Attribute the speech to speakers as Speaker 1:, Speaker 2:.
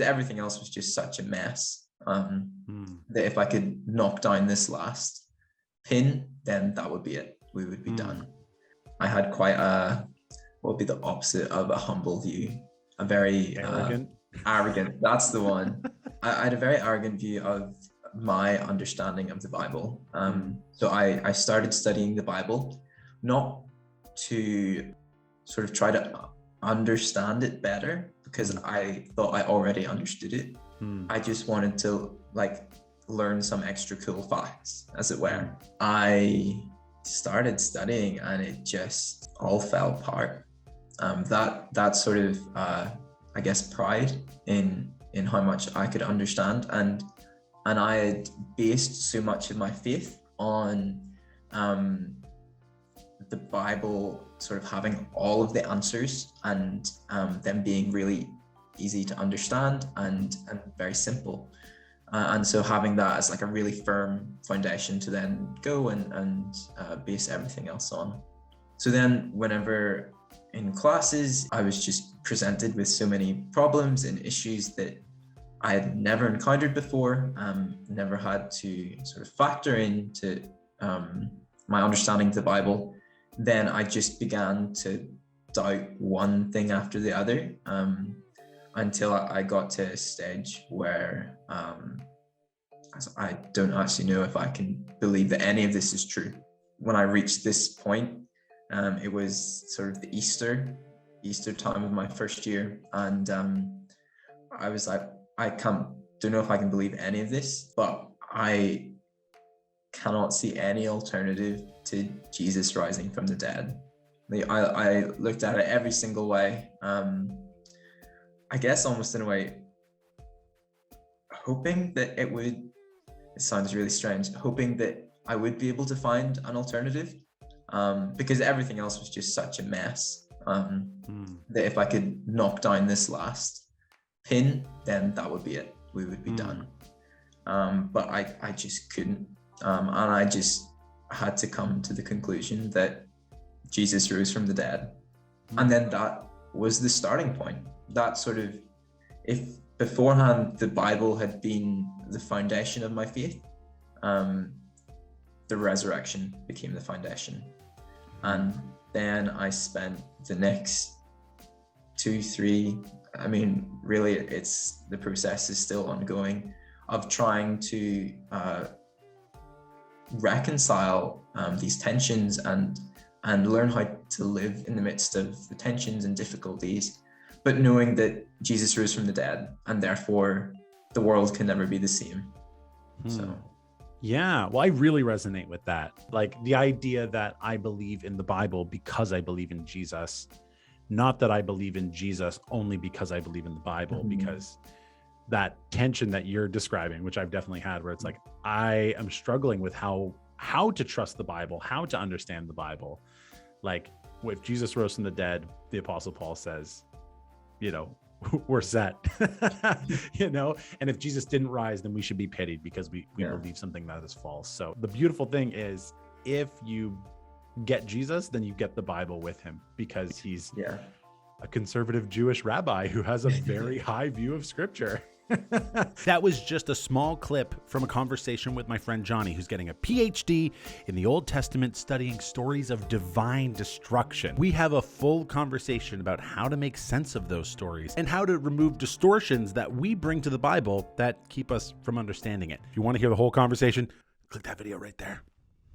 Speaker 1: Everything else was just such a mess
Speaker 2: Mm.
Speaker 1: that if I could knock down this last pin, then that would be it. We would be done. I had quite what would be the opposite of a humble view? A very
Speaker 2: Arrogant.
Speaker 1: arrogant. That's the one. I had a very arrogant view of my understanding of the Bible. So I started studying the Bible, not to sort of try to understand it better, because I thought I already understood it. I just wanted to learn some extra cool facts, as it were. I started studying and it just all fell apart. That sort of I guess pride in how much I could understand, and I had based so much of my faith on the Bible sort of having all of the answers, and them being really easy to understand and very simple. And so having that as like a really firm foundation to then go and base everything else on. So then whenever in classes, I was just presented with so many problems and issues that I had never encountered before, never had to sort of factor into my understanding of the Bible. Then I just began to doubt one thing after the other, until I got to a stage where I don't actually know if I can believe that any of this is true. When I reached this point, it was sort of the Easter time of my first year, and I was like, don't know if I can believe any of this, but I cannot see any alternative to Jesus rising from the dead. I looked at it every single way. I guess almost in a way, hoping that it sounds really strange, hoping that I would be able to find an alternative, because everything else was just such a mess, that if I could knock down this last pin, then that would be it. We would be done. But I just couldn't. And I just had to come to the conclusion that Jesus rose from the dead. And then that was the starting point. That sort of, if beforehand the Bible had been the foundation of my faith, the resurrection became the foundation. And then I spent the next 2-3, I mean, really the process is still ongoing, of trying to reconcile these tensions and learn how to live in the midst of the tensions and difficulties, but knowing that Jesus rose from the dead, and therefore the world can never be the same. So
Speaker 2: yeah, well, I really resonate with that. Like the idea that I believe in the Bible because I believe in Jesus, not that I believe in Jesus only because I believe in the Bible, because that tension that you're describing, which I've definitely had, where it's like, I am struggling with how to trust the Bible, how to understand the Bible. Like if Jesus rose from the dead, the Apostle Paul says, we're set, and if Jesus didn't rise, then we should be pitied because we believe something that is false. So the beautiful thing is, if you get Jesus, then you get the Bible with him, because he's a conservative Jewish rabbi who has a very high view of scripture. That was just a small clip from a conversation with my friend Jonny, who's getting a PhD in the Old Testament, studying stories of divine destruction. We have a full conversation about how to make sense of those stories and how to remove distortions that we bring to the Bible that keep us from understanding it. If you want to hear the whole conversation, click that video right there.